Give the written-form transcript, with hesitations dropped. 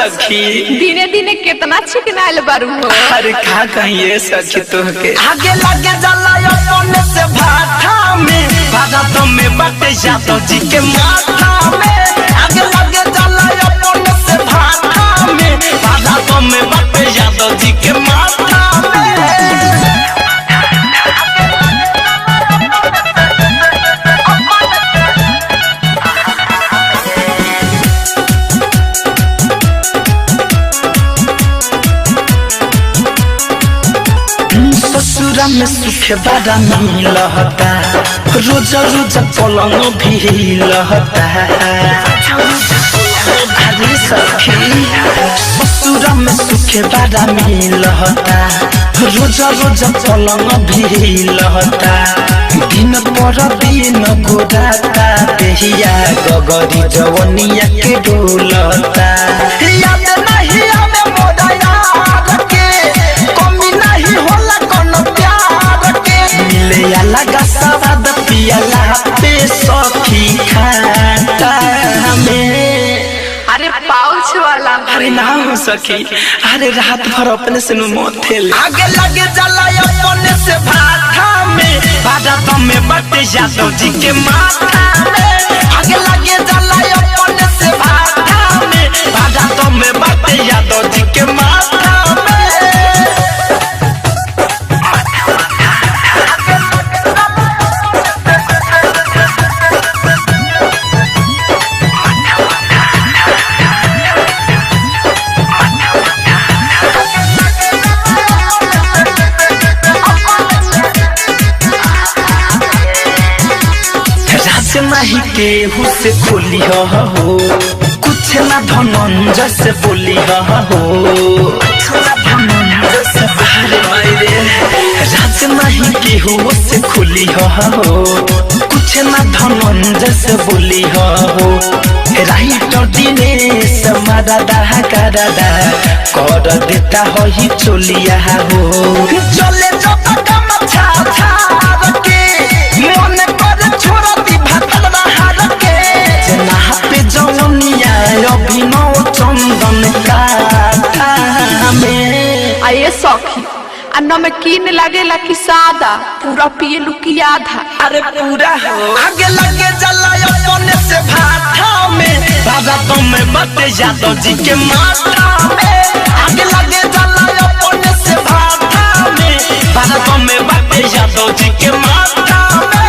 सखी दिने दिने कितना चिकनाइल बारू हो। अरे का कहिए सखी तोहके आगे लगे जला अपने से भाटा में भारत में बटे जातो जी के माथा में आगे लगे जला अपने से भाटा में भारत में बटे जातो जी के माथा में ससुरा में सुख बड़ा मिलता रोज रोज पलंग भी लहता अरे सखी ससुरा में सुख बड़ा मिलता रोज रोज पलंग भी लहता दिन पर दिन गोराता देहिया गगरी जवनिया के डोलता याद नहीं आवे मोरा यार के कमी नहीं होला कोनो प्यार के मिले अलग स्वाद पियला पे सखी खाता में अरे पाउच वाला अरे ना हो सखी अरे रात भर अपने से मोथेल आगे लगे जला अपने से भाटा में भारत में बटे जातो जी के माथा में आगे लगे जला अपने से भाटा में भारत में बटे जातो जी के माथा में नहीं केहू से बोली हो कुछ ना धनंजय से बोली हो राज नहीं केहू से खुली हो कुछ ना धनंजय से बोली हो राइटर दिनेश मादा करादा कर देता हो ही चोलिया हो चले जब कम छा छा के मन कर छोड़ दी भातल बहार के जना पे जवनिया अभिनव चंदन का में आये सखी आ नमकीन लगेला कि सादा पूरा पिए लुकी आधा। अरे पूरा हो आगे लगे जला अपने से भाटा में भारत में बटे जातो जी के माथा में आगे लगे जला अपने से भाटा में भारत में बटे जातो जी के माथा में।